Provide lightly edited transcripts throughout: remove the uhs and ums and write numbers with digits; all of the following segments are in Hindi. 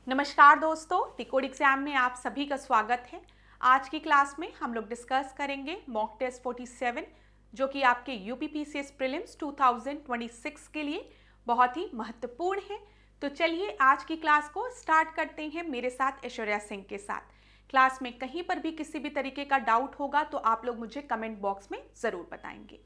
नमस्कार दोस्तों, टिकोड एग्जाम में आप सभी का स्वागत है। आज की क्लास में हम लोग डिस्कस करेंगे मॉक टेस्ट 47 जो कि आपके यूपीपीसीएस प्रीलिम्स 2026 के लिए बहुत ही महत्वपूर्ण है। तो चलिए आज की क्लास को स्टार्ट करते हैं मेरे साथ ऐश्वर्या सिंह के साथ। क्लास में कहीं पर भी किसी भी तरीके का डाउट होगा तो आप लोग मुझे कमेंट बॉक्स में ज़रूर बताएंगे।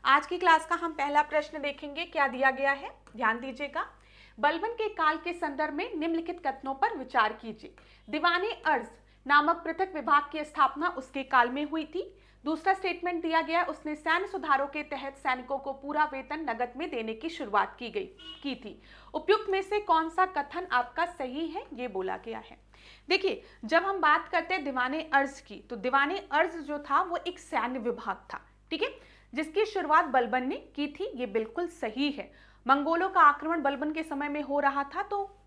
आज की क्लास का हम पहला प्रश्न देखेंगे। क्या दिया गया है, ध्यान दीजिएगा। बलबन के काल के संदर्भ में निम्नलिखित कथनों पर विचार कीजिए। दीवाने अर्ज नामक पृथक विभाग की स्थापना उसके काल में हुई थी। दूसरा स्टेटमेंट दिया गया, उसने सैन्य सुधारों के तहत सैनिकों को पूरा वेतन नगद में देने की शुरुआत की थी। उपयुक्त में से कौन सा कथन आपका सही है, ये बोला गया है। देखिए, जब हम बात करते हैं दीवाने अर्ज की, तो दीवाने अर्ज जो था वो एक सैन्य विभाग था, ठीक है, जिसकी शुरुआत बलबन ने की थी। ये बिल्कुल सही है। मंगोलों का आक्रमण बलबन के समय में हो रहा था, तो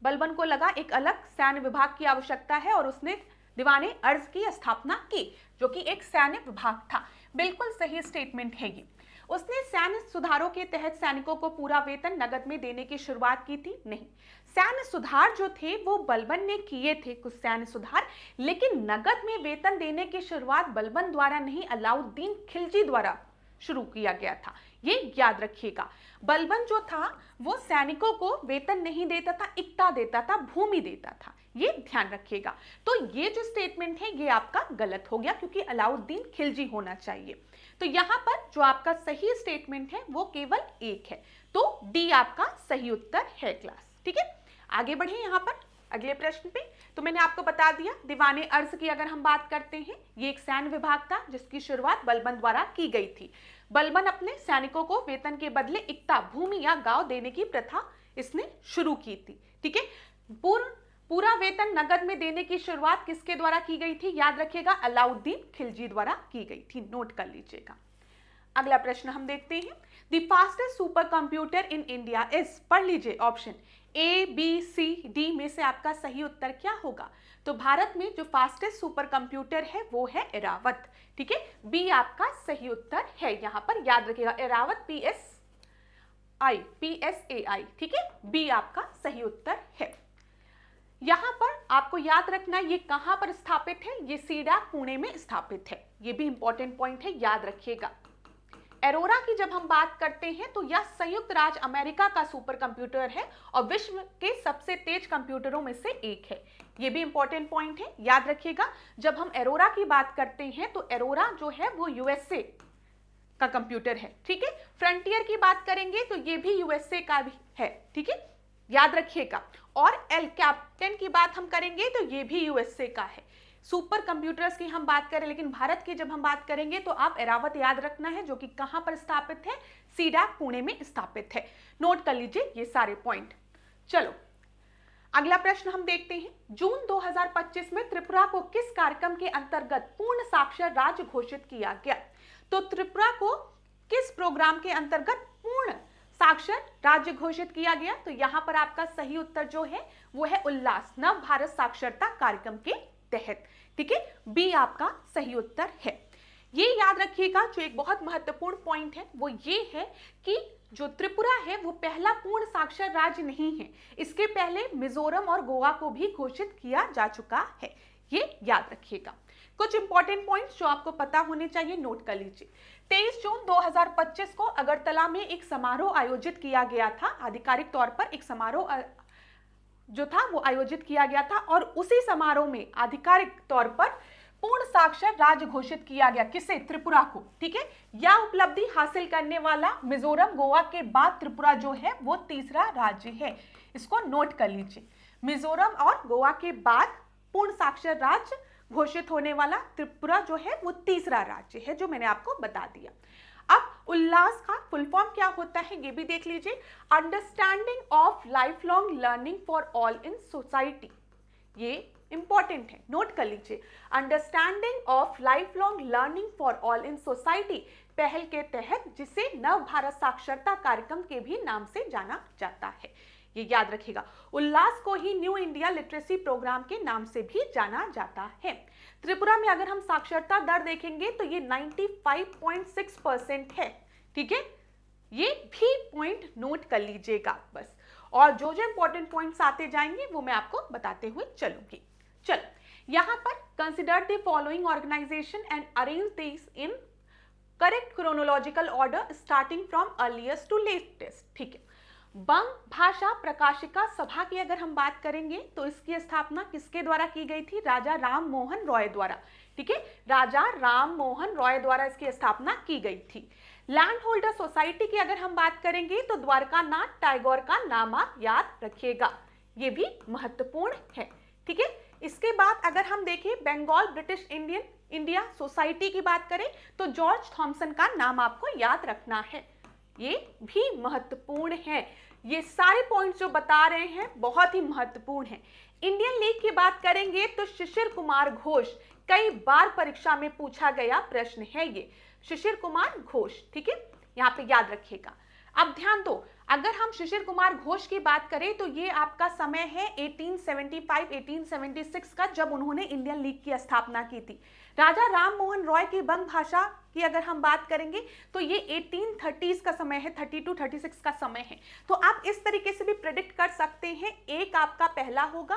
बलबन को लगा एक अलग सैन्य विभाग की आवश्यकता है और उसने दीवाने अर्ज की स्थापना की, जो कि एक सैन्य विभाग था। बिल्कुल सही स्टेटमेंट है ये। उसने सैन्य सुधारों के तहत सैनिकों को पूरा वेतन नगद में देने की शुरुआत की थी, नहीं। सैन्य सुधार जो थे वो बलबन ने किए थे, कुछ सैन्य सुधार, लेकिन नगद में वेतन देने की शुरुआत बलबन द्वारा नहीं, अलाउद्दीन खिलजी द्वारा शुरू किया गया था। ये याद रखिएगा। बलबन जो था वो सैनिकों को वेतन नहीं देता था, इक्ता देता था, भूमि देता था। ये ध्यान रखिएगा। तो ये जो स्टेटमेंट है ये आपका गलत हो गया, क्योंकि अलाउद्दीन खिलजी होना चाहिए। तो यहाँ पर जो आपका सही स्टेटमेंट है वो केवल एक है, तो डी आपका सही उत्तर है क्लास। ठीक है, आगे बढ़े यहाँ पर अगले प्रश्न पे। तो मैंने आपको बता दिया, दीवाने अर्ज की अगर हम बात करते हैं, ये एक सैन्य विभाग था जिसकी शुरुआत बलबन द्वारा की गई थी। बलबन अपने सैनिकों को वेतन के बदले इक्ता, भूमि या गांव देने की प्रथा इसने शुरू की थी। ठीक है, पूरा वेतन नगद में देने की शुरुआत किसके द्वारा की गई थी, याद रखिएगा, अलाउद्दीन खिलजी द्वारा की गई थी। नोट कर लीजिएगा। अगला प्रश्न हम देखते हैं। The fastest supercomputer in India is, पढ़ लीजिए option a, b, c, d में से आपका सही उत्तर क्या होगा। तो भारत में जो फास्टेस्ट सुपर कंप्यूटर है वो है एरावत। ठीक है, बी आपका सही उत्तर है। यहां पर याद रखिएगा, एरावत, PSAI। ठीक है, बी आपका सही उत्तर है। यहां पर आपको याद रखना, ये कहां पर स्थापित है, ये सीडा, पुणे में स्थापित है। ये भी इंपॉर्टेंट पॉइंट है, याद रखिएगा। एरोरा की जब हम बात करते हैं तो यह संयुक्त राज्य अमेरिका का सुपर कंप्यूटर है और विश्व के सबसे तेज कंप्यूटरों में से एक है। यह भी इंपॉर्टेंट पॉइंट है, याद रखिएगा। जब हम एरोरा की बात करते हैं तो एरोरा जो है वो यूएसए का कंप्यूटर है। ठीक है, फ्रंटियर की बात करेंगे तो ये भी यूएसए का भी है। ठीक है, याद रखिएगा। और एल कैप्टन की बात हम करेंगे तो ये भी यूएसए का है। सुपर कंप्यूटर्स की हम बात करें, लेकिन भारत की जब हम बात करेंगे तो आप एरावत याद रखना है, जो कि कहां पर स्थापित है, सीडैक, पुणे में स्थापित है। नोट कर लीजिए ये सारे पॉइंट। चलो अगला प्रश्न हम देखते हैं। जून 2025 में त्रिपुरा को किस कार्यक्रम के अंतर्गत पूर्ण साक्षर राज्य घोषित किया गया। तो त्रिपुरा को किस प्रोग्राम के अंतर्गत पूर्ण साक्षर राज्य घोषित किया गया। तो यहां पर आपका सही उत्तर जो है वो है उल्लास, नव भारत साक्षरता कार्यक्रम के तहत। ठीक है, बी आपका सही उत्तर है। ये याद रखिएगा, जो एक बहुत महत्वपूर्ण पॉइंट है वो ये है कि जो त्रिपुरा है वो पहला पूर्ण साक्षर राज्य नहीं है। इसके पहले मिजोरम और गोवा को भी घोषित किया जा चुका है। ये याद रखिएगा। कुछ इंपॉर्टेंट पॉइंट्स जो आपको पता होने चाहिए, नोट कर लीजिए। 23 जून 2025 को अगरतला में एक समारोह आयोजित किया गया था। आधिकारिक तौर पर एक समारोह जो था वो आयोजित किया गया था और उसी समारोह में आधिकारिक तौर पर पूर्ण साक्षर राज्य घोषित किया गया। किसे, त्रिपुरा को। ठीक है, यह उपलब्धि हासिल करने वाला मिजोरम, गोवा के बाद त्रिपुरा जो है वो तीसरा राज्य है। इसको नोट कर लीजिए। मिजोरम और गोवा के बाद पूर्ण साक्षर राज्य घोषित होने वाला त्रिपुरा जो है वो तीसरा राज्य है, जो मैंने आपको बता दिया। अब उल्लास का फुल फॉर्म क्या होता है ये भी देख लीजिए। Understanding of life long learning for all in society. ये इंपॉर्टेंट है, नोट कर लीजिए। Understanding of life long learning for all in society पहल के तहत, जिसे नव भारत साक्षरता कार्यक्रम के भी नाम से जाना जाता है। ये याद रखिएगा। उल्लास को ही न्यू इंडिया लिटरेसी प्रोग्राम के नाम से भी जाना जाता है। त्रिपुरा में अगर हम साक्षरता दर देखेंगे तो ये 95.6% है। ठीक है, ये भी पॉइंट नोट कर लीजिएगा बस। और जो जो इंपॉर्टेंट पॉइंट्स आते जाएंगे वो मैं आपको बताते हुए चलूंगी। चलो यहाँ पर consider the following organization and arrange this in correct chronological order starting from earliest to latest. ठीक है, बंग भाषा प्रकाशिका सभा की अगर हम बात करेंगे तो इसकी स्थापना किसके द्वारा की गई थी? राजा राम मोहन रॉय द्वारा। ठीक है, राजा राम मोहन रॉय द्वारा इसकी स्थापना की गई थी। लैंड होल्डर सोसाइटी की अगर हम बात करेंगे तो द्वारकानाथ टैगोर का नाम आप याद रखिएगा, ये भी महत्वपूर्ण है। ठीक है, इसके बाद अगर हम देखें बंगाल ब्रिटिश इंडिया सोसाइटी की बात करें तो जॉर्ज थॉमसन का नाम आपको याद रखना है, ये भी महत्वपूर्ण है। ये सारे पॉइंट्स जो बता रहे हैं बहुत ही महत्वपूर्ण है। इंडियन लीग की बात करेंगे तो शिशिर कुमार घोष, कई बार परीक्षा में पूछा गया प्रश्न है ये, शिशिर कुमार घोष। ठीक है, यहाँ पे याद रखिएगा। अब ध्यान दो, अगर हम शिशिर कुमार घोष की बात करें तो ये आपका समय है 1875-1876 का, जब उन्होंने इंडियन लीग की स्थापना की थी। राजा राम मोहन रॉय की बंग भाषा की अगर हम बात करेंगे तो ये 1830s का समय है, 32 to 36 का समय है। तो आप इस तरीके से भी प्रेडिक्ट कर सकते हैं, एक आपका पहला होगा,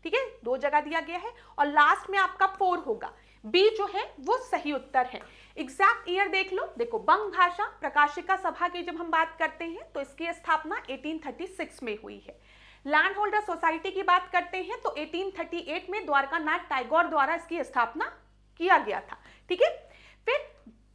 ठीक है, 2 जगह दिया गया है, और लास्ट में आपका 4 होगा। बी जो है वो सही उत्तर है। एग्जैक्ट ईयर देख लो, देखो बंग भाषा प्रकाशिका सभा की जब हम बात करते हैं तो इसकी स्थापना 1836 में हुई है। लैंड होल्डर सोसाइटी की बात करते हैं तो 1838 में द्वारकानाथ टैगोर द्वारा इसकी स्थापना किया गया था। ठीक है, फिर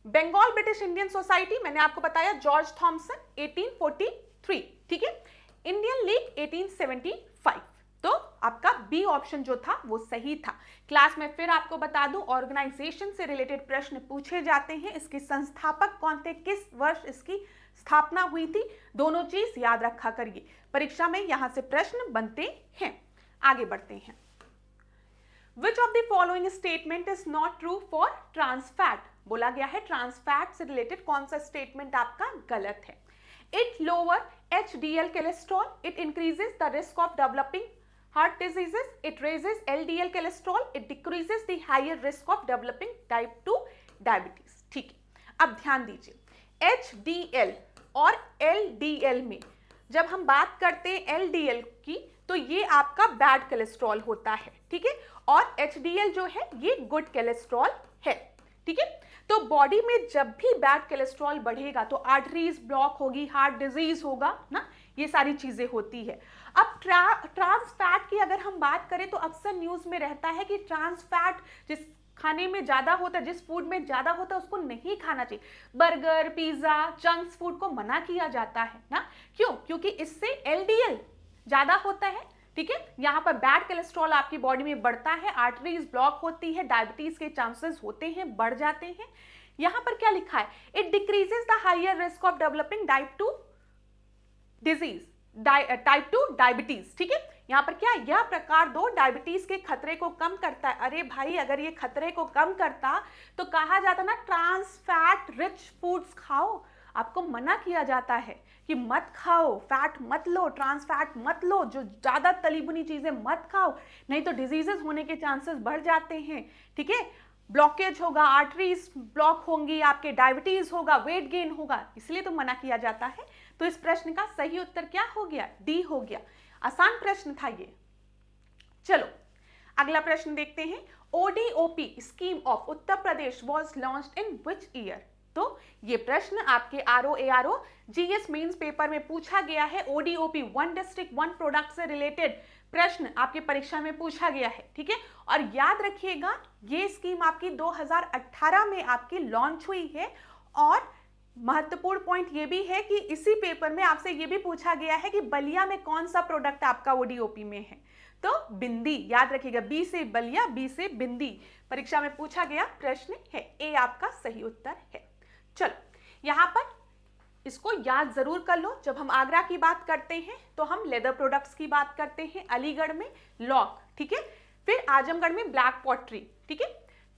बंगाल ब्रिटिश इंडियन सोसाइटी मैंने आपको बताया जॉर्ज थॉमसन 1843। ठीक है, इंडियन लीग 1875। तो आपका बी ऑप्शन जो था वो सही था। क्लास में फिर आपको बता दूं, ऑर्गेनाइजेशन से रिलेटेड प्रश्न पूछे जाते हैं, इसके संस्थापक कौन थे, किस वर्ष इसकी स्थापना हुई थी, दोनों चीज याद रखा करिए, परीक्षा में यहां से प्रश्न बनते हैं। आगे बढ़ते हैं। Which of the following statement is not true for trans fat? बोला गया है ट्रांस फैट से रिलेटेड कौन सा स्टेटमेंट आपका गलत है। It lower HDL cholesterol, it increases the risk of developing heart diseases, it raises LDL cholesterol, it decreases the higher risk of developing type 2 diabetes। ठीक है, अब ध्यान दीजिए, HDL और LDL में जब हम बात करते हैं LDL की तो ये आपका बैड कोलेस्ट्रॉल होता है। ठीक है, और HDL जो है ये गुड कोलेस्ट्रॉल है। ठीक है, तो बॉडी में जब भी बैड कोलेस्ट्रॉल बढ़ेगा तो आर्टरीज ब्लॉक होगी, हार्ट डिजीज होगा ना, ये सारी चीजें होती है। अब ट्रांस फैट की अगर हम बात करें तो अक्सर न्यूज में रहता है कि ट्रांस फैट जिस खाने में ज्यादा होता है, जिस फूड में ज्यादा होता है उसको नहीं खाना चाहिए। बर्गर, पिज्जा, जंक फूड को मना किया जाता है ना, क्यों? क्योंकि इससे LDL ज्यादा होता है। ठीक है, यहाँ पर बैड कोलेस्ट्रॉल आपकी बॉडी में बढ़ता है, आर्टरीज ब्लॉक होती है, डायबिटीज के चांसेस होते हैं, बढ़ जाते हैं। यहाँ पर क्या लिखा है, it decreases the higher risk of developing type 2 disease, type 2 diabetes. ठीक है, यहाँ पर क्या, यह प्रकार 2 डायबिटीज के खतरे को कम करता है। अरे भाई, अगर ये खतरे को कम करता तो कहा जाता ना ट्रांस फैट रिच फूड्स खाओ, आपको मना किया जाता है कि मत खाओ, फैट मत लो, ट्रांस फैट मत लो, जो ज्यादा तली भुनी चीजें मत खाओ, नहीं तो डिजीजेस होने के चांसेस बढ़ जाते हैं। ठीक है, ब्लॉकेज होगा, आर्टरीज ब्लॉक होंगी, आपके डायबिटीज होगा, वेट गेन होगा, इसलिए तो मना किया जाता है। तो इस प्रश्न का सही उत्तर क्या हो गया, डी हो गया। आसान प्रश्न था ये। चलो अगला प्रश्न देखते हैं। ODOP scheme of Uttar Pradesh was launched in which year? तो ये प्रश्न आपके RO GS मेंस पेपर में पूछा गया है। ODOP, one district one product से रिलेटेड प्रश्न आपकी परीक्षा में पूछा गया है। ठीक है, और याद रखिएगा ये स्कीम आपकी 2018 में आपकी लॉन्च हुई है। और महत्वपूर्ण पॉइंट ये भी है कि इसी पेपर में आपसे ये भी पूछा गया है कि बलिया में कौन सा प्रोडक्ट आपका ODOP में है, तो बिंदी। याद रखिएगा, बी से बलिया, बी से बिंदी, परीक्षा में पूछा गया प्रश्न है। ए आपका सही उत्तर है। चलो यहाँ पर इसको याद जरूर कर लो। जब हम आगरा की बात करते हैं तो हम लेदर प्रोडक्ट्स की बात करते हैं, अलीगढ़ में लॉक, ठीक है, फिर आजमगढ़ में ब्लैक पॉटरी, ठीक है,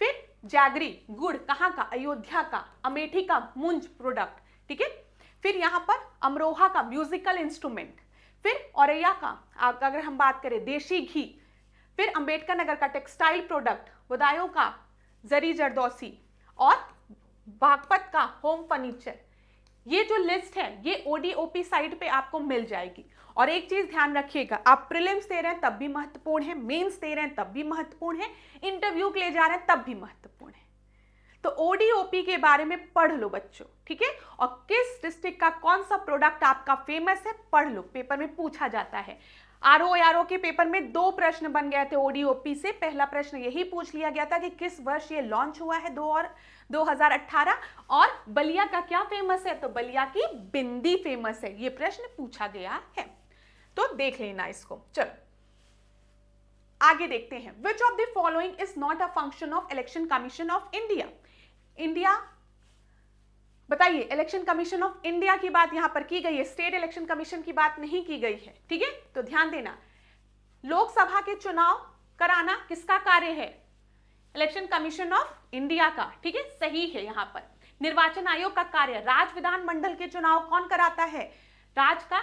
फिर जैगरी गुड़ कहाँ का, अयोध्या का, अमेठी का मुंज प्रोडक्ट, ठीक है, फिर यहाँ पर अमरोहा का म्यूजिकल इंस्ट्रूमेंट, फिर औरैया का अगर हम बात करें देशी घी, फिर अंबेडकर नगर का टेक्सटाइल प्रोडक्ट, बदायूं का जरी जरदौसी, और बागपत का होम फर्नीचर। ये जो लिस्ट है ये ओडीओपी साइट पे आपको मिल जाएगी। और एक चीज ध्यान रखिएगा, आप प्रीलिम्स दे रहे हैं तब भी महत्वपूर्ण है, मेंस दे रहे हैं तब भी महत्वपूर्ण है, इंटरव्यू के लिए जा रहे हैं तब भी महत्वपूर्ण है। तो ओडीओपी के बारे में पढ़ लो बच्चों, ठीक है। और किस डिस्ट्रिक्ट का कौन सा प्रोडक्ट आपका फेमस है पढ़ लो, पेपर में पूछा जाता है। आरओ के पेपर में 2 प्रश्न बन गए थे ओडीओपी से। पहला प्रश्न यही पूछ लिया गया था कि किस वर्ष ये लॉन्च हुआ है 2018, और बलिया का क्या फेमस है, तो बलिया की बिंदी फेमस है। ये प्रश्न पूछा गया है, तो देख लेना इसको। चलो आगे देखते हैं। Which of the following is not a function of election commission of India. India बताइए, इलेक्शन कमीशन ऑफ इंडिया की बात यहां पर की गई है, स्टेट इलेक्शन कमीशन की बात नहीं की गई है, ठीक है। तो ध्यान देना, लोकसभा के चुनाव कराना किसका कार्य है, इलेक्शन कमीशन ऑफ इंडिया का, ठीक है, सही है। यहां पर निर्वाचन आयोग का कार्य, राज्य विधानमंडल के चुनाव कौन कराता है, राज्य का,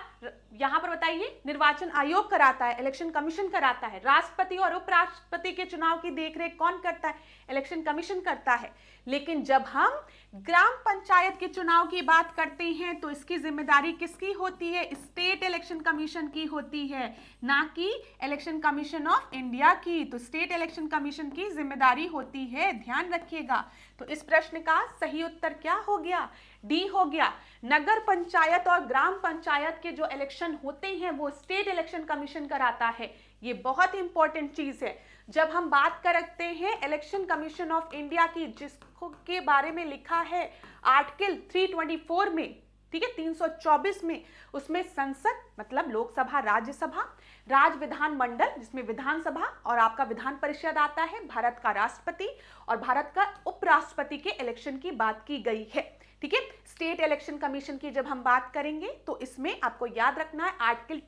यहां पर बताइए निर्वाचन आयोग कराता है, इलेक्शन कमीशन कराता है। राष्ट्रपति और उपराष्ट्रपति के चुनाव की देखरेख कौन करता है, इलेक्शन कमीशन करता है। लेकिन जब हम ग्राम पंचायत के चुनाव की बात करते हैं तो इसकी जिम्मेदारी किसकी होती है, स्टेट इलेक्शन कमीशन की होती है, ना कि इलेक्शन कमीशन ऑफ इंडिया की। तो स्टेट इलेक्शन कमीशन की जिम्मेदारी होती है, ध्यान रखिएगा। तो इस प्रश्न का सही उत्तर क्या हो गया, डी हो गया। नगर पंचायत और ग्राम पंचायत के जो इलेक्शन होते हैं वो स्टेट इलेक्शन कमीशन कराता है। ये बहुत इंपॉर्टेंट चीज है। जब हम बात करते हैं इलेक्शन कमीशन ऑफ इंडिया की, जिसको के बारे में लिखा है आर्टिकल 324 में, ठीक है, 324 में, उसमें संसद मतलब लोकसभा, राज्यसभा, राज्य विधानमंडल जिसमें विधानसभा और आपका विधान परिषद आता है, भारत का राष्ट्रपति और भारत का उपराष्ट्रपति के इलेक्शन की बात की गई है, ठीक है। स्टेट इलेक्शन कमीशन की जब हम बात करेंगे तो इसमें आपको याद रखना है आर्टिकल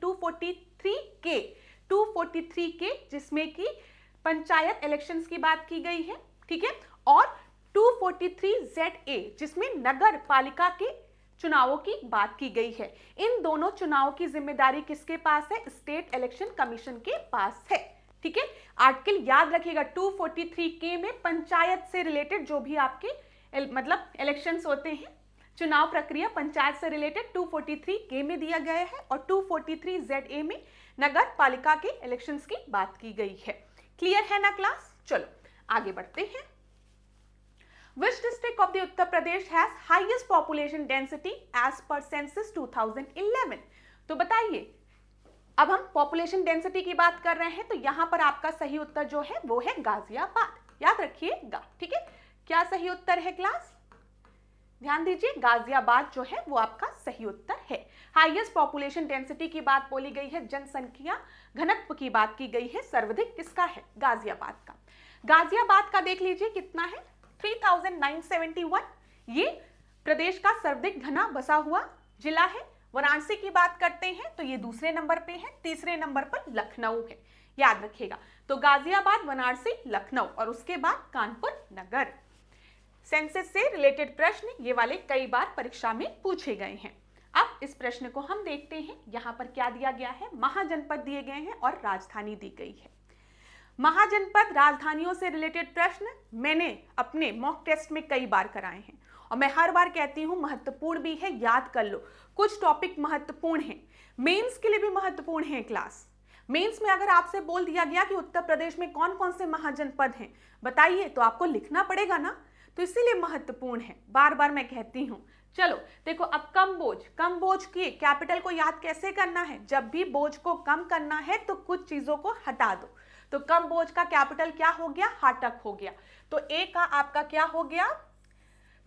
243 के जिसमें कि पंचायत इलेक्शंस की बात की गई है, ठीक है, और 243ZA जिसमें नगर पालिका के चुनावों की बात की गई है। इन दोनों चुनावों की जिम्मेदारी किसके पास है, स्टेट इलेक्शन कमीशन के पास है, ठीक है। आर्टिकल याद रखिएगा, 243 में पंचायत से रिलेटेड जो भी आपके मतलब इलेक्शंस होते हैं, चुनाव प्रक्रिया पंचायत से रिलेटेड 243 में दिया गया है, और 243ZA में नगर पालिका के इलेक्शंस की बात की गई है। क्लियर है ना क्लास। चलो आगे बढ़ते हैं। Which district of the Uttar Pradesh has highest population density as per census 2011? तो बताइए, अब हम पॉपुलेशन डेंसिटी की बात कर रहे हैं तो यहां पर आपका सही उत्तर जो है वो है गाजियाबाद, याद रखिएगा, ठीक है। क्या सही उत्तर है क्लास, ध्यान दीजिए, गाजियाबाद जो है वो आपका सही उत्तर है। हाईएस्ट पॉपुलेशन डेंसिटी की बात बोली गई है, जनसंख्या घनत्व की बात की गई है, सर्वाधिक किसका है, गाजियाबाद का। गाजियाबाद का देख लीजिए कितना है, 3971। ये प्रदेश का सर्वाधिक घना बसा हुआ जिला है। वाराणसी की बात करते हैं तो ये दूसरे नंबर पे है, तीसरे नंबर पर लखनऊ है, याद रखिएगा। तो गाजियाबाद, वाराणसी, लखनऊ और उसके बाद कानपुर नगर। सेंसस से रिलेटेड प्रश्न ये वाले कई बार परीक्षा में पूछे गए हैं। अब इस प्रश्न को हम देखते हैं। यहाँ पर क्या दिया गया है, महाजनपद दिए गए हैं और राजधानी दी गई है। महाजनपद राजधानियों से रिलेटेड प्रश्न मैंने अपने मॉक टेस्ट में कई बार कराए हैं और मैं हर बार कहती हूँ महत्वपूर्ण भी है, याद कर लो। कुछ टॉपिक महत्वपूर्ण हैं, मेंस के लिए भी महत्वपूर्ण है क्लास। मेंस में अगर आपसे बोल दिया गया कि उत्तर प्रदेश में कौन कौन से महाजनपद हैं बताइए, तो आपको लिखना पड़ेगा ना, तो इसीलिए महत्वपूर्ण है, बार बार मैं कहती हूँ। चलो देखो, अब कम बोझ की कैपिटल को याद कैसे करना है, जब भी बोझ को कम करना है तो कुछ चीजों को हटा दो। तो कम बोझ का कैपिटल क्या हो गया, हाटक हो गया। तो ए का आपका क्या हो गया,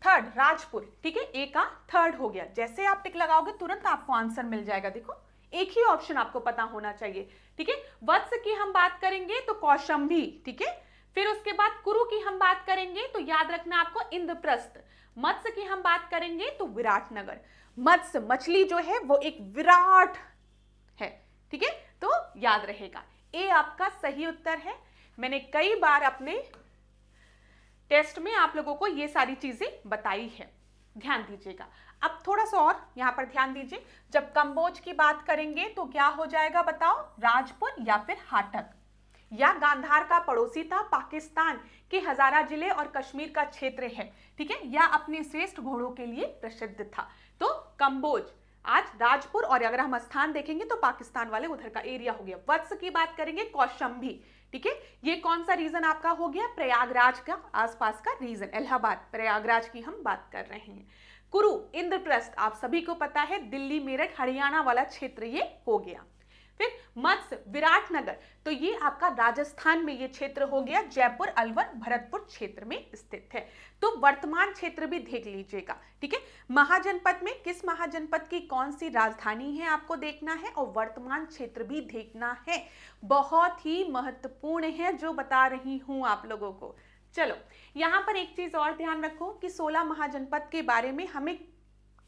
थर्ड, राजपुर, ठीक है, ए का थर्ड हो गया। जैसे आप टिक लगाओगे तुरंत आपको आंसर मिल जाएगा। देखो एक ही ऑप्शन आपको पता होना चाहिए, ठीक है। वत्स की हम बात करेंगे तो कौशंबी, ठीक है। फिर उसके बाद कुरु की हम बात करेंगे तो याद रखना आपको इंद्रप्रस्थ। मत्स्य की हम बात करेंगे तो विराटनगर। मत्स्य मछली जो है वो एक विराट है, ठीक है, तो याद रहेगा। ए आपका सही उत्तर है। मैंने कई बार अपने टेस्ट में आप लोगों को ये सारी चीजें बताई है, ध्यान दीजिएगा। अब थोड़ा सा और यहां पर ध्यान दीजिए, जब कम्बोज की बात करेंगे तो क्या हो जाएगा बताओ, राजपुर या फिर हाटक। या गांधार का पड़ोसी था, पाकिस्तान के हजारा जिले और कश्मीर का क्षेत्र है, ठीक है, या अपने श्रेष्ठ घोड़ों के लिए प्रसिद्ध था। तो कंबोज, आज राजपुर, और अगर हम स्थान देखेंगे तो पाकिस्तान वाले उधर का एरिया हो गया। वत्स की बात करेंगे कौशंबी, ठीक है, ये कौन सा रीजन आपका हो गया, प्रयागराज का आसपास का रीजन, इलाहाबाद, प्रयागराज की हम बात कर रहे हैं। कुरु, इंद्रप्रस्थ, आप सभी को पता है दिल्ली मेरठ हरियाणा वाला क्षेत्र ये हो गया। फिर मत्स्य, विराटनगर, तो ये आपका राजस्थान में ये क्षेत्र हो गया, जयपुर, अलवर, भरतपुर क्षेत्र में स्थित है। तो वर्तमान क्षेत्र भी देख लीजिएगा, ठीक है। महाजनपद में किस महाजनपद की कौन सी राजधानी है आपको देखना है, और वर्तमान क्षेत्र भी देखना है, बहुत ही महत्वपूर्ण है जो बता रही हूं आप लोगों को। चलो यहां पर एक चीज और ध्यान रखो कि 16 महाजनपद के बारे में हमें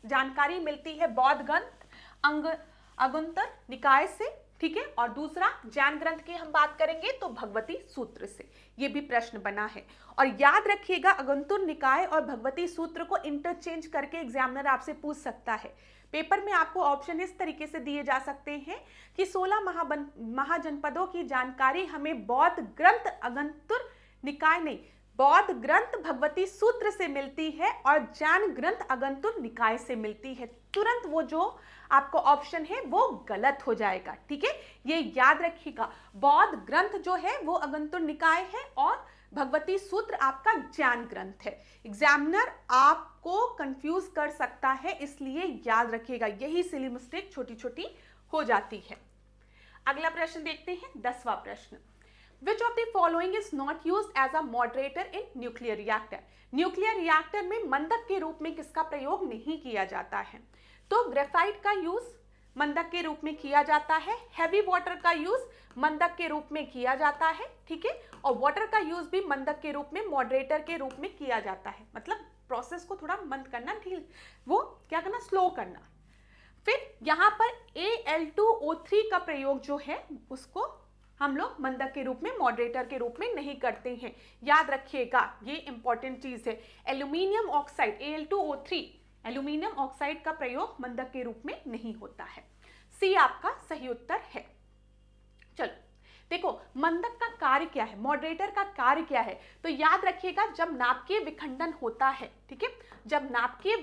जानकारी मिलती है बौद्ध ग्रंथ अगुंतर निकाय से, ठीक है, और दूसरा जैन ग्रंथ की हम बात करेंगे तो भगवती सूत्र से। ये भी प्रश्न बना है, और याद रखिएगा अगुंतर निकाय और भगवती सूत्र को इंटरचेंज करके एग्जामिनर आपसे पूछ सकता है। पेपर में आपको ऑप्शन इस तरीके से दिए जा सकते हैं कि 16 महाजनपदों की जानकारी हमें बौद्ध ग्रंथ अगुंतर निकाय नहीं, बौद्ध ग्रंथ भगवती सूत्र से मिलती है और जैन ग्रंथ अगुंतर निकाय से मिलती है। तुरंत वो जो आपको ऑप्शन है वो गलत हो जाएगा, ठीक है, ये याद रखिएगा। बौद्ध ग्रंथ जो है वो अगुंतर निकाय है और भगवती सूत्र आपका जैन ग्रंथ है। एग्जामिनर आपको कंफ्यूज कर सकता है, इसलिए याद रखिएगा, यही सिली मिस्टेक छोटी छोटी हो जाती है। अगला प्रश्न देखते हैं, 10वां प्रश्न। Which of the following is not used as a moderator in nuclear reactor? Nuclear reactor में मंदक के रूप में किसका प्रयोग नहीं किया जाता है? तो ग्रेफाइट का यूज मंदक के रूप में किया जाता है, हैवी वाटर का यूज मंदक के रूप में किया जाता है, ठीक है, और वाटर का यूज भी मंदक के रूप में मॉडरेटर के रूप में किया जाता है। मतलब प्रोसेस को थोड़ा मंद करना, ढील वो क्या करना, स्लो करना। फिर यहाँ पर Al2O3 का प्रयोग जो है उसको हम लोग मंदक के रूप में मॉडरेटर के रूप में नहीं करते हैं, याद रखिएगा, ये इंपॉर्टेंट चीज है। Aluminium oxide Al2O3 aluminium oxide का प्रयोग मंदक के रूप में नहीं होता है। सी आपका सही उत्तर है। चलो देखो मंदक का कार्य क्या है, मॉडरेटर का कार्य क्या है, तो याद रखिएगा जब नाभिकीय विखंडन होता है, ठीक है, जब नाभिकीय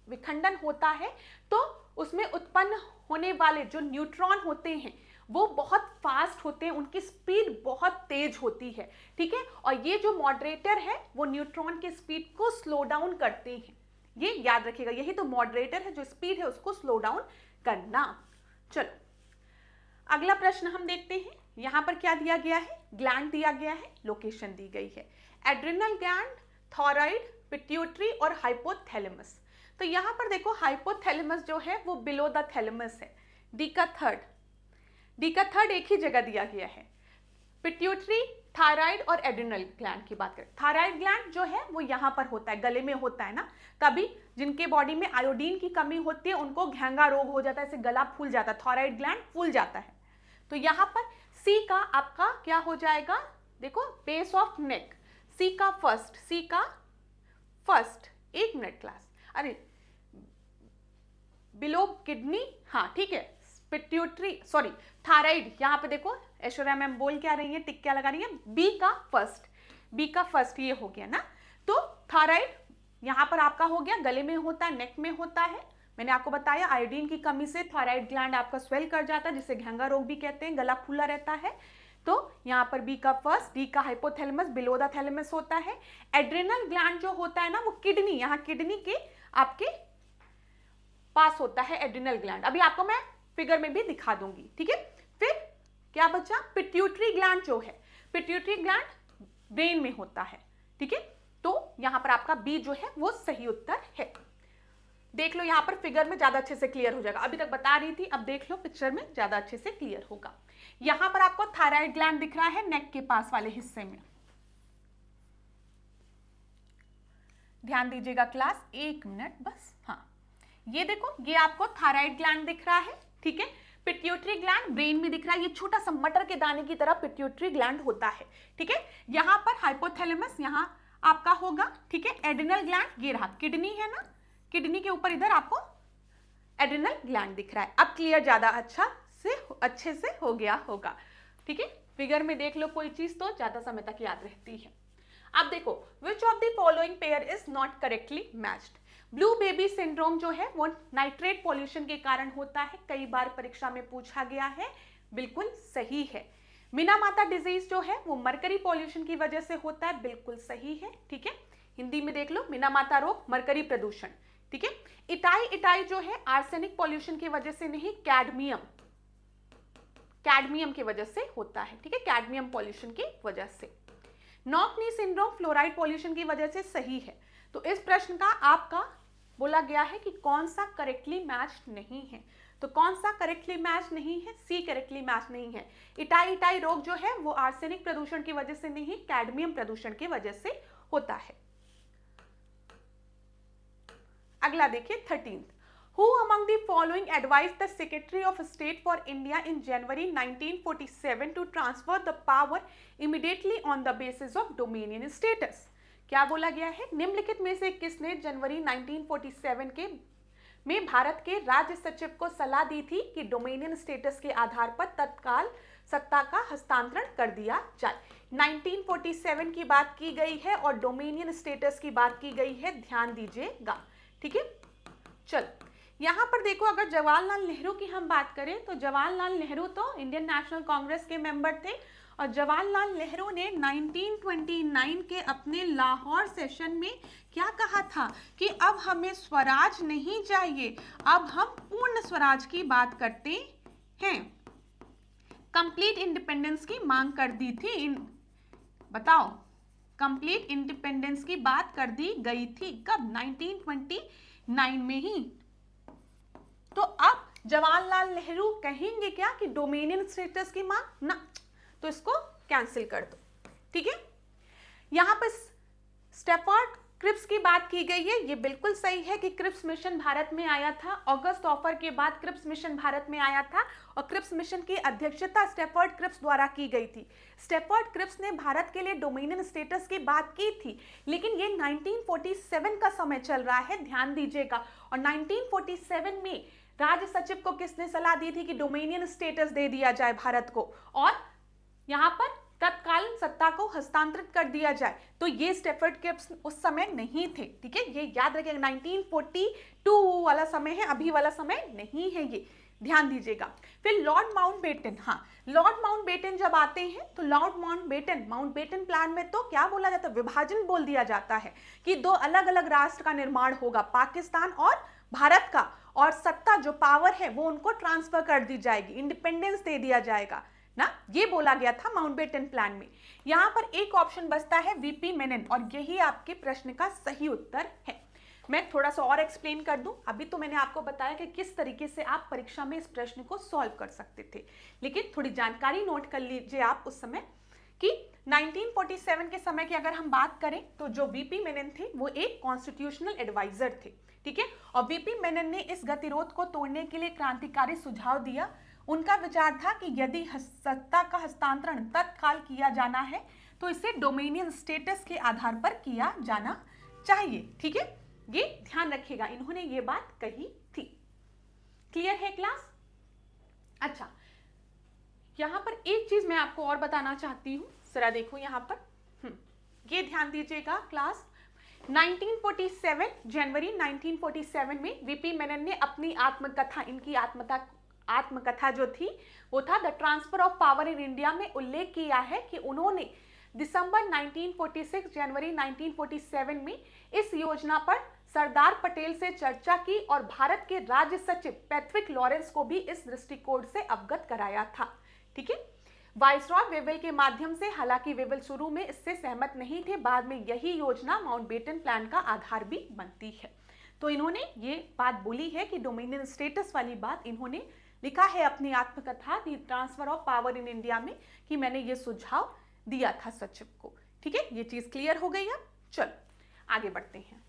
विखंडन होता है तो उसमें उत्पन्न होने वाले जो न्यूट्रॉन होते हैं वो बहुत फास्ट होते हैं, उनकी स्पीड बहुत तेज होती है, ठीक है, और ये जो मॉडरेटर है वो न्यूट्रॉन की स्पीड को स्लो डाउन करते हैं। ये याद रखिएगा, यही तो मॉडरेटर है, जो स्पीड है उसको स्लो डाउन करना। चलो अगला प्रश्न हम देखते हैं, यहां पर क्या दिया गया है, ग्लैंड दिया गया है, लोकेशन दी गई है, एड्रिनल ग्लैंड, थायराइड, पिट्यूटरी और हाइपोथैलेमस। तो यहां पर देखो हाइपोथैलेमस जो है वो बिलो द थैलेमस है, डी का थर्ड एक ही जगह दिया गया है। पिट्यूटरी, थायराइड और एड्रिनल ग्लैंड की बात करें, थायराइड ग्लैंड जो है वो यहाँ पर होता है, गले में होता है ना, कभी जिनके बॉडी में आयोडीन की कमी होती है उनको घेंगा रोग हो जाता है, ऐसे गला फूल जाता है, थायराइड ग्लैंड फूल जाता है। तो यहाँ पर सी का आपका क्या हो जाएगा, देखो बेस ऑफ नेक, सी का फर्स्ट, एक मिनट क्लास, अरे बिलो किडनी, हाँ ठीक है, पिट्यूटरी सॉरी थायराइड, यहाँ पे देखो ऐश्वर्या मैम बोल क्या रही है, टिक क्या लगा रही है, बी का फर्स्ट ये हो गया ना। तो थायराइड यहाँ पर आपका हो गया, गले में होता है, नेक में होता है, मैंने आपको बताया आयोडीन की कमी से थायराइड ग्लैंड आपका स्वेल कर जाता है, जिसे घेंगा रोग भी कहते हैं, गला फूला रहता है। तो यहाँ पर बी का फर्स्ट, डी का हाइपोथैलेमस, बिलो द थैलेमस होता है। एड्रिनल ग्लैंड जो होता है ना वो किडनी, यहाँ किडनी के आपके पास होता है एड्रिनल ग्लैंड, अभी आपको मैं फिगर में भी दिखा दूंगी, ठीक है। फिर क्या बचा, पिट्यूटरी ग्लैंड जो है, पिट्यूटरी ग्लैंड ब्रेन में होता है, ठीक है, तो यहां पर आपका बी जो है वो सही उत्तर है। देख लो यहां पर फिगर में ज्यादा अच्छे से क्लियर हो जाएगा, अभी तक बता रही थी, अब देख लो पिक्चर में ज्यादा अच्छे से क्लियर होगा। यहां पर आपको थायराइड ग्लैंड दिख रहा है नेक के पास वाले हिस्से में, ध्यान दीजिएगा क्लास, एक मिनट बस, हाँ ये देखो ये आपको थायराइड ग्लैंड दिख रहा है, ठीक है, पिट्यूटरी ग्लैंड ब्रेन में दिख रहा है, ये छोटा सा मटर के दाने की तरह पिट्यूटरी ग्लैंड होता है, ठीक है। यहां पर हाइपोथैलेमस यहां आपका होगा, ठीक है, एड्रिनल ग्लैंड ये रहा, किडनी है ना, किडनी के ऊपर इधर आपको एड्रिनल ग्लैंड दिख रहा है। अब क्लियर ज्यादा अच्छे से हो गया होगा, ठीक है, फिगर में देख लो कोई चीज तो ज्यादा समय तक याद रहती है। अब देखो which of the following pair is not correctly matched, blue baby syndrome जो है वो नाइट्रेट पॉल्यूशन के कारण होता है, कई बार परीक्षा में पूछा गया है, बिल्कुल सही है। मीना-माता डिजीज जो है वो मरकरी पॉल्यूशन की वजह से होता है, बिल्कुल सही है, ठीक है। हिंदी में देख लो, मीना-माता रोग मरकरी प्रदूषण, ठीक है। इटाई जो है आर्सेनिक पॉल्यूशन की वजह से नहीं, कैडमियम की वजह से होता है, ठीक है, कैडमियम पॉल्यूशन की वजह से। नॉक-नी सिंड्रोम फ्लोराइड पॉल्यूशन की वजह से सही है। तो इस प्रश्न का आपका बोला गया है कि कौन सा करेक्टली मैच नहीं है, तो कौन सा करेक्टली मैच नहीं है, सी करेक्टली मैच नहीं है। इटाई रोग जो है वो आर्सेनिक प्रदूषण की वजह से नहीं, कैडमियम प्रदूषण की वजह से होता है। अगला देखिए 13th, Who among the following advised the Secretary of State for India in January 1947 to transfer the power immediately on the basis of dominion status? क्या बोला गया है, निम्नलिखित में से किसने जनवरी 1947 के में भारत के राज्य सचिव को सलाह दी थी कि डोमिनियन स्टेटस के आधार पर तत्काल सत्ता का हस्तांतरण कर दिया जाए। 1947 की बात की गई है और डोमिनियन स्टेटस की बात की गई है, ध्यान दीजिएगा, ठीक है। चलो यहाँ पर देखो, अगर जवाहरलाल नेहरू की हम बात करें तो जवाहरलाल नेहरू तो इंडियन नेशनल कांग्रेस के मेंबर थे और जवाहरलाल नेहरू ने 1929 के अपने लाहौर सेशन में क्या कहा था कि अब हमें स्वराज नहीं चाहिए, अब हम पूर्ण स्वराज की बात करते हैं। कंप्लीट इंडिपेंडेंस की मांग कर दी थी, बताओ, कंप्लीट इंडिपेंडेंस की बात कर दी गई थी कब, 1929 में ही। तो अब जवाहरलाल नेहरू कहेंगे क्या कि डोमिनियन स्टेटस की मांग ना, तो इसको कैंसिल कर दो, ठीक है। यहां पर स्टैफोर्ड क्रिप्स की बात की गई है, ये बिल्कुल सही है कि क्रिप्स मिशन भारत में आया था, अगस्त ऑफर के बाद क्रिप्स मिशन भारत में आया था और क्रिप्स मिशन की अध्यक्षता स्टैफोर्ड क्रिप्स द्वारा की गई थी। स्टैफोर्ड क्रिप्स ने भारत के लिए डोमिनियन स्टेटस की बात की थी, लेकिन ये 1947 का समय चल रहा है, ध्यान दीजिएगा। और 1947 में राज्य सचिव को किसने सलाह दी थी कि डोमिनियन स्टेटस दे दिया जाए भारत को और यहां पर तत्कालीन सत्ता को हस्तांतरित कर दिया जाए, तो ये स्टैफोर्ड क्रिप्स उस समय नहीं थे, ठीक है, ये याद रखिएगा। 1942 वाला समय है, अभी वाला समय नहीं है, ये ध्यान दीजिएगा। फिर लॉर्ड माउंटबेटन, हाँ, लॉर्ड माउंटबेटन जब आते हैं तो लॉर्ड माउंटबेटन प्लान में तो क्या बोला जाता है, विभाजन बोल दिया जाता है कि दो अलग अलग राष्ट्र का निर्माण होगा, पाकिस्तान और भारत का, और सत्ता जो पावर है वो उनको ट्रांसफर कर दी जाएगी, इंडिपेंडेंस दे दिया जाएगा ना, ये बोला गया था माउंटबेटन प्लान में। यहां पर एक ऑप्शन बचता है वीपी मेनन और यही आपके प्रश्न का सही उत्तर है। मैं थोड़ा सा और एक्सप्लेन कर दूं, अभी तो मैंने आपको बताया कि किस तरीके से आप परीक्षा में इस प्रश्न को सॉल्व कर सकते थे, लेकिन थोड़ी जानकारी नोट कर लीजिए आप उस समय कि 1947 के समय की अगर हम बात करें तो जो वीपी मेनन थे वो एक कॉन्स्टिट्यूशनल एडवाइजर थे, ठीक है, और वीपी मेनन ने इस गतिरोध को तोड़ने के लिए क्रांतिकारी सुझाव दिया। उनका विचार था कि यदि सत्ता का हस्तांतरण तत्काल किया जाना है तो इसे डोमिनियन स्टेटस के आधार पर किया जाना चाहिए, ठीक है, ये ध्यान रखिएगा, इन्होंने ये बात कही थी। क्लियर है क्लास? अच्छा, यहां पर एक चीज मैं आपको और बताना चाहती हूं, जरा देखो यहां पर, ये ध्यान दीजिएगा क्लास। 1947 जनवरी 1947 में वीपी मेनन ने अपनी आत्मकथा, इनकी आत्मकथा जो थी वो था the transfer of power in India, में उल्लेख किया है कि उन्होंने दिसंबर 1946 जनवरी 1947 में इस योजना पर सरदार पटेल से चर्चा की और भारत के राज्य सचिव पैट्रिक लॉरेंस को भी इस दृष्टिकोण से अवगत कराया था, ठीक है। वाइसरॉय वेवेल के माध्यम से, हालांकि वेवेल शुरू में इससे सहमत नहीं थे, बाद में यही योजना माउंटबेटन प्लान का आधार भी बनती है। तो इन्होंने ये बात बोली है कि डोमिनियन स्टेटस वाली बात इन्होंने लिखा है अपनी आत्मकथा the transfer of power in India में कि मैंने ये सुझाव दिया था सचिव को, ठीक है, ये चीज क्लियर हो गई। अब चलो आगे बढ़ते हैं,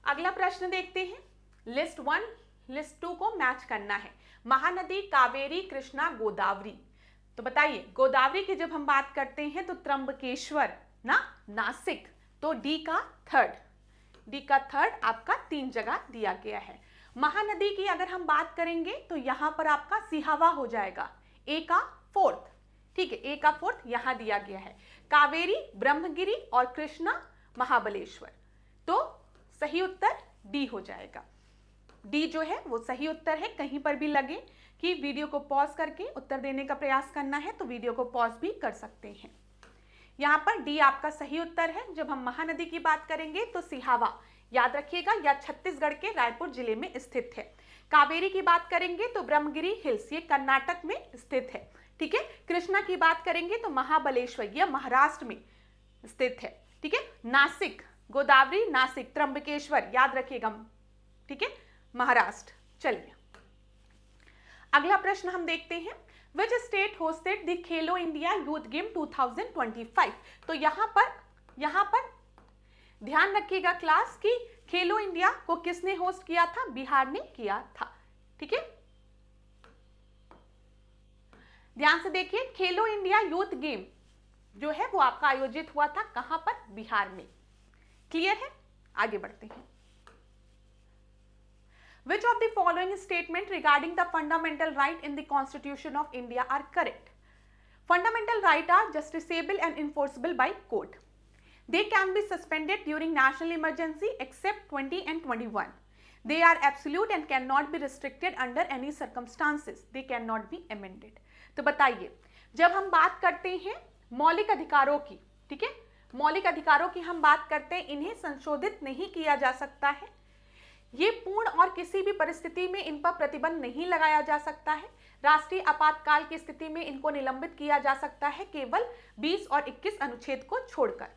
अगला प्रश्न देखते हैं। लिस्ट 1 लिस्ट 2 को मैच करना है। महानदी, कावेरी, कृष्णा, गोदावरी, तो बताइए गोदावरी की जब हम बात करते हैं तो त्र्यंबकेश्वर ना, नासिक, तो डी का थर्ड आपका 3 जगह दिया गया है। महानदी की अगर हम बात करेंगे तो यहां पर आपका सिहावा हो जाएगा, ए का 4th, ठीक है, ए का 4th यहां दिया गया है। कावेरी ब्रह्मगिरी और कृष्णा महाबलेश्वर, तो सही उत्तर डी हो जाएगा। डी जो है वो सही उत्तर है। कहीं पर भी लगे कि वीडियो को पॉज करके उत्तर देने का प्रयास करना है तो वीडियो को पॉज भी कर सकते हैं। यहाँ पर डी आपका सही उत्तर है। जब हम महानदी की बात करेंगे तो सिहावा याद रखिएगा, या छत्तीसगढ़ के रायपुर जिले में स्थित है। कावेरी की बात करेंगे तो ब्रह्मगिरी हिल्स, ये कर्नाटक में स्थित है। ठीक है। कृष्णा की बात करेंगे तो महाबलेश्वर, यह महाराष्ट्र में स्थित है। ठीक है। नासिक, गोदावरी नासिक, त्र्यंबकेश्वर याद रखिएगा। ठीक है, महाराष्ट्र। चलिए अगला प्रश्न हम देखते हैं। Which state hosted the Khelo India youth game 2025? तो यहां पर ध्यान रखिएगा क्लास की खेलो इंडिया को किसने होस्ट किया था? बिहार ने किया था। ठीक है, ध्यान से देखिए, खेलो इंडिया यूथ गेम जो है वो आपका आयोजित हुआ था कहां पर? बिहार में। क्लियर है? आगे बढ़ते हैं। Which of the following statement regarding the fundamental right in the Constitution of India are correct? Fundamental rights are justiciable and enforceable by court. They can be suspended during national emergency except 20 and 21. They are absolute and cannot be restricted under any circumstances. They cannot be amended. तो बताइए, जब हम बात करते हैं मौलिक अधिकारों की, ठीक है, मौलिक अधिकारों की हम बात करते हैं, इन्हें संशोधित नहीं किया जा सकता है। ये पूर्ण और किसी भी परिस्थिति में इन पर प्रतिबंध नहीं लगाया जा सकता है। राष्ट्रीय आपातकाल की स्थिति में इनको निलंबित किया जा सकता है केवल 20 और 21 अनुच्छेद को छोड़कर।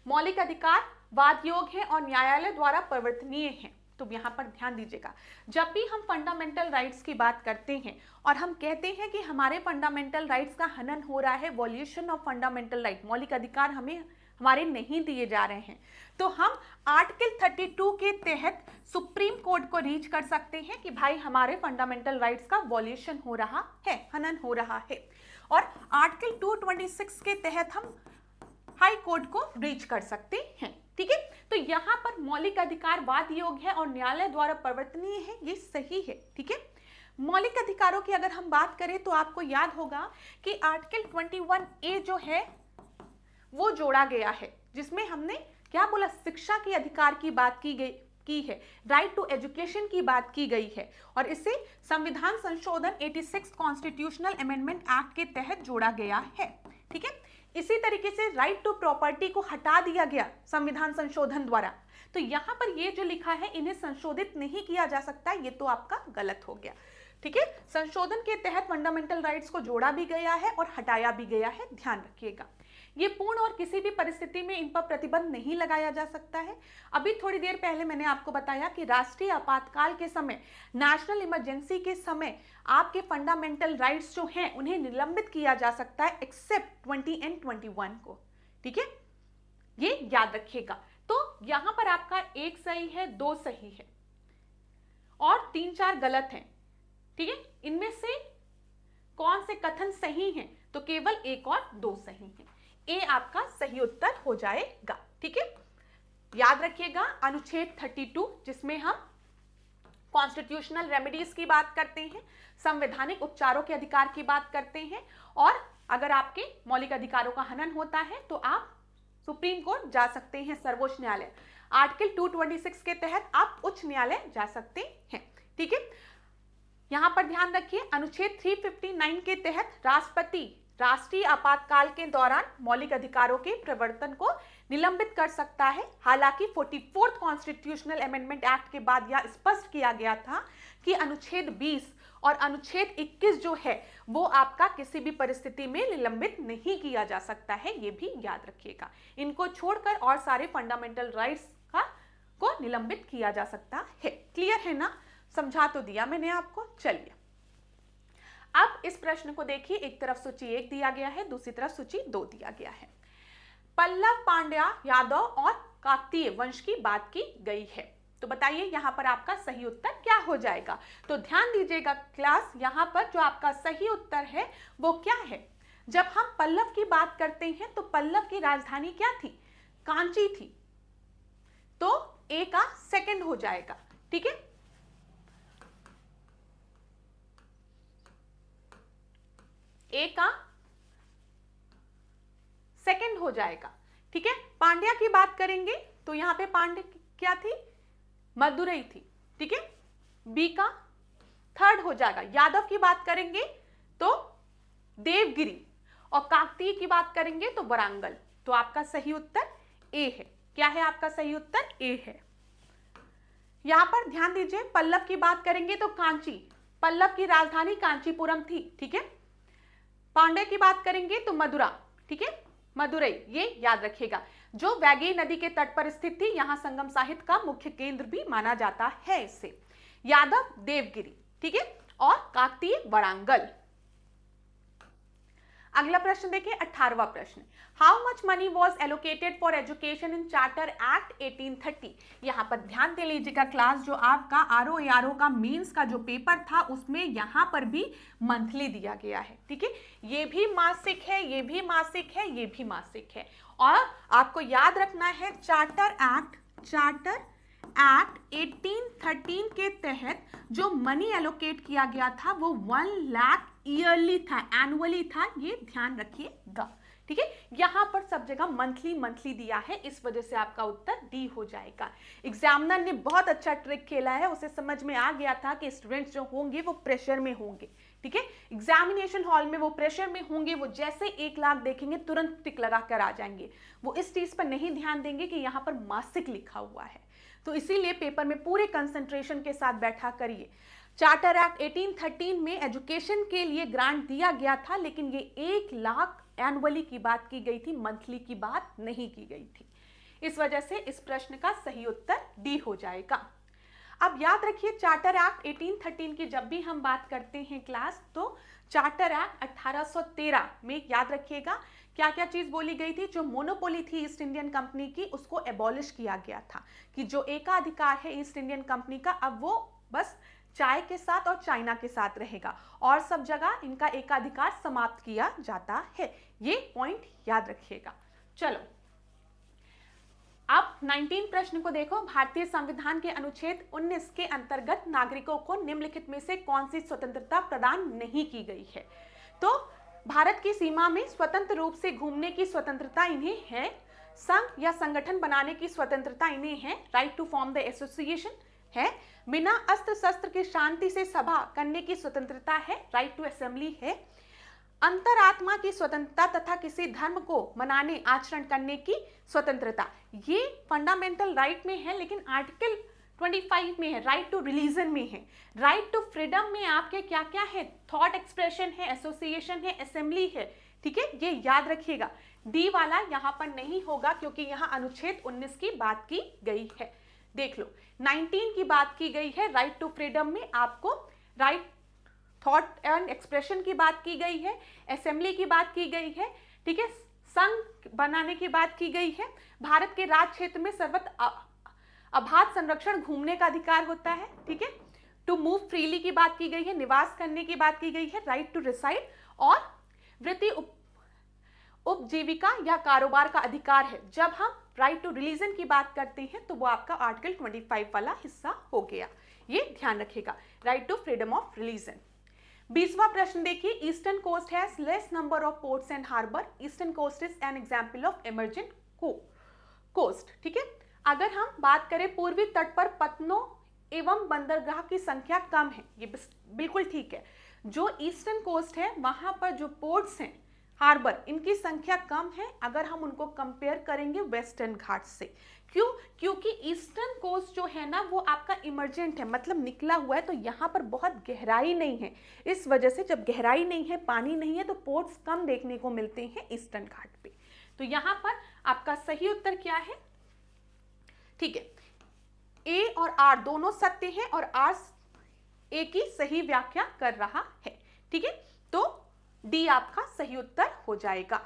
मौलिक अधिकार वाद योग्य है और न्यायालय द्वारा परिवर्तनीय है। तो यहाँ पर ध्यान दीजिएगा, जब भी हम फंडामेंटल राइट्स की बात करते हैं और हम कहते हैं कि हमारे फंडामेंटल राइट्स का हनन हो रहा है, वॉल्यूशन ऑफ फंडामेंटल राइट, मौलिक अधिकार हमारे नहीं दिए जा रहे हैं, तो हम आर्टिकल 32 के तहत सुप्रीम कोर्ट को रीच कर सकते हैं कि भाई हमारे फंडामेंटल राइट्स का वॉल्यूशन हो रहा है, हनन हो रहा है। और आर्टिकल 226 के तहत हम हाई कोर्ट को रीच कर सकते हैं। ठीक है, तो यहाँ पर मौलिक अधिकार वाद योग्य है और न्यायालय द्वारा परिवर्तनीय है, ये सही है। ठीक है, मौलिक अधिकारों की अगर हम बात करें तो आपको याद होगा कि आर्टिकल 21A जो है वो जोड़ा गया है, जिसमें हमने क्या बोला? शिक्षा के अधिकार की बात की है, राइट टू एजुकेशन की बात की गई है, और इसे संविधान संशोधन 86 कॉन्स्टिट्यूशनल अमेंडमेंट एक्ट के तहत जोड़ा गया है। ठीक है, इसी तरीके से राइट टू प्रॉपर्टी को हटा दिया गया संविधान संशोधन द्वारा। तो यहाँ पर ये जो लिखा है इन्हें संशोधित नहीं किया जा सकता, ये तो आपका गलत हो गया। ठीक है, संशोधन के तहत फंडामेंटल राइट्स को जोड़ा भी गया है और हटाया भी गया है, ध्यान रखिएगा। ये पूर्ण और किसी भी परिस्थिति में इन पर प्रतिबंध नहीं लगाया जा सकता है। अभी थोड़ी देर पहले मैंने आपको बताया कि राष्ट्रीय आपातकाल के समय, नेशनल इमरजेंसी के समय आपके फंडामेंटल राइट्स जो हैं उन्हें निलंबित किया जा सकता है एक्सेप्ट 20 and 21 को। ठीक है, ये याद रखिएगा। तो यहां पर आपका एक सही है, दो सही है और 3-4 गलत हैं। ठीक है, इनमें से कौन से कथन सही हैं? तो केवल एक और दो सही हैं। ए आपका सही उत्तर हो जाएगा। ठीक है, याद रखिएगा अनुच्छेद 32 जिसमें हम कॉन्स्टिट्यूशनल रेमेडीज की बात करते हैं, संवैधानिक उपचारों के अधिकार की बात करते हैं, और अगर आपके मौलिक अधिकारों का हनन होता है तो आप सुप्रीम कोर्ट जा सकते हैं, सर्वोच्च न्यायालय। आर्टिकल 226 के तहत आप उच्च न्यायालय जा सकते हैं। ठीक है, यहां पर ध्यान रखिए अनुच्छेद 359 के तहत राष्ट्रपति राष्ट्रीय आपातकाल के दौरान मौलिक अधिकारों के प्रवर्तन को निलंबित कर सकता है। हालांकि 44th कॉन्स्टिट्यूशनल अमेंडमेंट एक्ट के बाद यह स्पष्ट किया गया था कि अनुच्छेद 20 और अनुच्छेद 21 जो है वो आपका किसी भी परिस्थिति में निलंबित नहीं किया जा सकता है, ये भी याद रखिएगा। इनको छोड़कर और सारे फंडामेंटल राइट्स को निलंबित किया जा सकता है। क्लियर है ना? समझा तो दिया मैंने आपको। चलिए अब इस प्रश्न को देखिए, एक तरफ सूची 1 दिया गया है, दूसरी तरफ सूची 2 दिया गया है। पल्लव, पांड्या, यादव और काकतीय वंश की बात की गई है। तो बताइए यहां पर आपका सही उत्तर क्या हो जाएगा? तो ध्यान दीजिएगा क्लास, यहां पर जो आपका सही उत्तर है वो क्या है? जब हम पल्लव की बात करते हैं तो पल्लव की राजधानी क्या थी? कांची थी, तो ए का सेकंड हो जाएगा। ठीक है, ए का सेकंड हो जाएगा। ठीक है, पांड्या की बात करेंगे तो यहां पे पांड्या क्या थी? मदुरई थी, ठीक है, बी का थर्ड हो जाएगा। यादव की बात करेंगे तो देवगिरी, और काकतीय की बात करेंगे तो वरांगल। तो आपका सही उत्तर ए है। क्या है आपका सही उत्तर? ए है। यहां पर ध्यान दीजिए, पल्लव की बात करेंगे तो कांची, पल्लव की राजधानी कांचीपुरम थी, ठीक है। पांड्य की बात करेंगे तो मदुरा, ठीक है, मदुरई, ये याद रखिएगा, जो वैगी नदी के तट पर स्थित थी। यहां संगम साहित्य का मुख्य केंद्र भी माना जाता है इसे। यादव देवगिरी, ठीक है, और काकतीय वरांगल। अगला प्रश्न देखिए, 18वां प्रश्न, how much money was allocated for education in charter act 1830। यहाँ पर ध्यान दे लीजिएगा क्लास, जो आपका आरओ का मेंस का जो पेपर था उसमें यहाँ पर भी मंथली दिया गया है, ठीक है। ये भी मासिक है, ये भी मासिक है, ये भी मासिक है। और आपको याद रखना है चार्टर एक्ट 1813 के तहत जो मनी एलोकेट किया गया था वो 1 लाख ईयरली था, एनुअली था, ये ध्यान रखिएगा, ठीक है। यहां पर सब जगह मंथली दिया है, इस वजह से आपका उत्तर डी हो जाएगा। एग्जामिनर ने बहुत अच्छा ट्रिक खेला है, उसे समझ में आ गया था कि स्टूडेंट्स जो होंगे वो प्रेशर में होंगे, ठीक है, एग्जामिनेशन हॉल में वो प्रेशर में होंगे, वो जैसे 1 लाख देखेंगे तुरंत टिक लगा कर आ जाएंगे, वो इस चीज पर नहीं ध्यान देंगे कि यहाँ पर मासिक लिखा हुआ है। तो इसीलिए पेपर में पूरे कंसंट्रेशन के साथ बैठा करिए। चार्टर एक्ट 1813 में एजुकेशन के लिए ग्रांट दिया गया था, लेकिन ये 1 लाख एनुअली की बात की गई थी, मंथली की बात नहीं की गई थी। इस वजह से इस प्रश्न का सही उत्तर डी हो जाएगा। अब याद रखिए, चार्टर एक्ट 1813 की जब भी हम बात करते हैं क्लास, तो चार्टर एक्ट 1813 में याद रखिएगा क्या क्या चीज बोली गई थी। जो मोनोपोली थी ईस्ट इंडियन कंपनी की, उसको एबॉलिश किया गया था, कि जो एकाधिकार है ईस्ट इंडियन कंपनी का, अब वो बस चाय के साथ और चाइना के साथ रहेगा, और सब जगह इनका एकाधिकार समाप्त किया जाता है। ये पॉइंट याद रखिएगा। चलो अब 19 प्रश्न को देखो। भारतीय संविधान के अनुच्छेद 19 के अंतर्गत नागरिकों को निम्नलिखित में से कौन सी स्वतंत्रता प्रदान नहीं की गई है। तो भारत की सीमा में स्वतंत्र रूप से घूमने की स्वतंत्रता इन्हें है, संघ या संगठन बनाने की स्वतंत्रता इन्हें है, right to form the association है, बिना अस्त्र शस्त्र के शांति से सभा करने की स्वतंत्रता है, राइट टू असेंबली है, अंतरात्मा की स्वतंत्रता तथा किसी धर्म को मनाने आचरण करने की स्वतंत्रता। ये फंडामेंटल राइट में है, लेकिन आर्टिकल 25 में है, राइट टू रिलीजन में है। राइट टू फ्रीडम में आपके क्या क्या है, थॉट एक्सप्रेशन है, एसोसिएशन है, असेंबली है, ठीक है, ये याद रखिएगा। डी वाला यहां पर नहीं होगा, क्योंकि यहां अनुच्छेद 19 की बात की गई है। देख लो, 19 की बात की गई है, राइट टू फ्रीडम में आपको राइट थॉट एंड एक्सप्रेशन की बात की गई है, असेंबली की बात की गई है, ठीक है, संघ बनाने की बात की गई है, भारत के राज क्षेत्र में सर्वत्र अबाध संरक्षण घूमने का अधिकार होता है, ठीक है, टू मूव फ्रीली की बात की गई है, निवास करने की बात की गई है, राइट टू रिसाइड, और वृत्ति उपजीविका या कारोबार का अधिकार है। जब हम राइट टू रिलीजन की बात करते हैं तो वो आपका आर्टिकल 25 वाला हिस्सा हो गया, ये ध्यान रखिएगा, right to freedom of religion. 20वां प्रश्न देखिए, eastern coast has less number of ports and harbour, eastern coast is an example of emergent coast, ठीक है। अगर हम बात करें पूर्वी तट पर पत्तनों एवं बंदरगाह की संख्या कम है, ये बिल्कुल ठीक है। जो ईस्टर्न कोस्ट है वहां पर जो पोर्ट्स हैं, हार्बर, इनकी संख्या कम है अगर हम उनको कंपेयर करेंगे वेस्टर्न घाट से। क्यों? क्योंकि ईस्टर्न कोस्ट जो है ना वो आपका इमर्जेंट है, मतलब निकला हुआ है, तो यहाँ पर बहुत गहराई नहीं है। इस वजह से जब गहराई नहीं है, पानी नहीं है, तो पोर्ट्स कम देखने को मिलते हैं ईस्टर्न घाट पे। तो यहाँ पर आपका सही उत्तर क्या है? ठीक है, ए और आर दोनों सत्य हैं और आर ए की सही व्याख्या कर रहा है, ठीक है। तो डी आपका सही उत्तर हो जाएगा।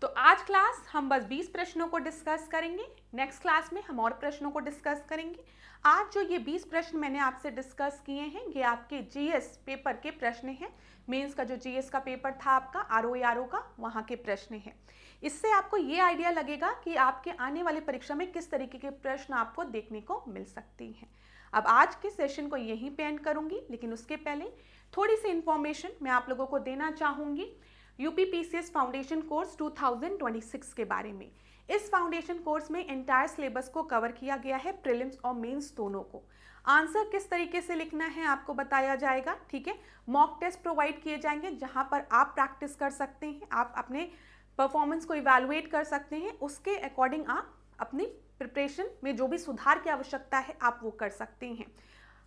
तो आज क्लास हम बस 20 प्रश्नों को डिस्कस करेंगे, नेक्स्ट क्लास में हम और प्रश्नों को डिस्कस करेंगे। आज जो ये 20 प्रश्न मैंने आपसे डिस्कस किए हैं ये आपके जीएस पेपर के प्रश्न हैं। मेंस का जो जीएस का पेपर था आपका आरओ का, वहाँ के प्रश्न हैं। इससे आपको ये आइडिया लगेगा कि आपके आने वाली परीक्षा में किस तरीके के प्रश्न आपको देखने को मिल सकती हैं। अब आज के सेशन को यहीं पे एंड करूंगी, लेकिन उसके पहले थोड़ी सी इंफॉर्मेशन मैं आप लोगों को देना चाहूंगी यूपी पीसीएस फाउंडेशन कोर्स 2026 के बारे में। इस फाउंडेशन कोर्स में एंटायर सिलेबस को कवर किया गया है, प्रीलिम्स और मेंस दोनों को। आंसर किस तरीके से लिखना है आपको बताया जाएगा, ठीक है। मॉक टेस्ट प्रोवाइड किए जाएंगे जहां पर आप प्रैक्टिस कर सकते हैं, आप अपने परफॉर्मेंस को इवैल्यूएट कर सकते हैं, उसके अकॉर्डिंग आप अपनी प्रिपरेशन में जो भी सुधार की आवश्यकता है आप वो कर सकते हैं।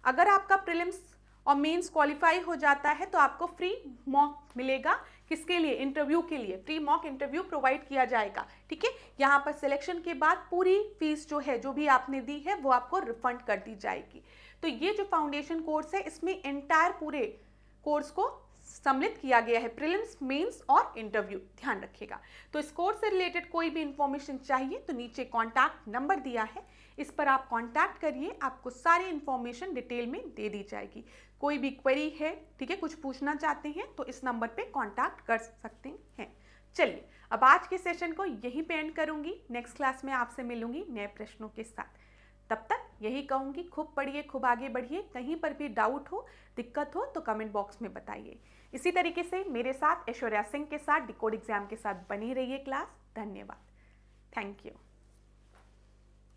अगर आपका प्रीलिम्स और मेंस क्वालिफाई हो जाता है तो आपको फ्री मॉक मिलेगा, किसके लिए, इंटरव्यू के लिए फ्री मॉक इंटरव्यू प्रोवाइड किया जाएगा, ठीक है। यहाँ पर सिलेक्शन के बाद पूरी फीस जो है, जो भी आपने दी है वो आपको रिफंड कर दी जाएगी। तो ये जो फाउंडेशन कोर्स है इसमें एंटायर पूरे कोर्स को सम्मिलित किया गया है, प्रीलिम्स, मेंस और इंटरव्यू, ध्यान रखिएगा। तो इस कोर्स से रिलेटेड कोई भी इंफॉर्मेशन चाहिए तो नीचे कॉन्टैक्ट नंबर दिया है, इस पर आप कॉन्टैक्ट करिए, आपको सारी इंफॉर्मेशन डिटेल में दे दी जाएगी। कोई भी क्वेरी है, ठीक है, कुछ पूछना चाहते हैं तो इस नंबर पे कॉन्टैक्ट कर सकते हैं। चलिए अब आज के सेशन को यहीं पे एंड करूंगी, नेक्स्ट क्लास में आपसे मिलूंगी नए प्रश्नों के साथ। तब तक यही कहूंगी, खूब पढ़िए, खूब आगे बढ़िए, कहीं पर भी डाउट हो, दिक्कत हो तो कमेंट बॉक्स में बताइए। इसी तरीके से मेरे साथ ऐश्वर्या सिंह के साथ डिकोड एग्जाम के साथ बनी रहिए क्लास। धन्यवाद, थैंक यू।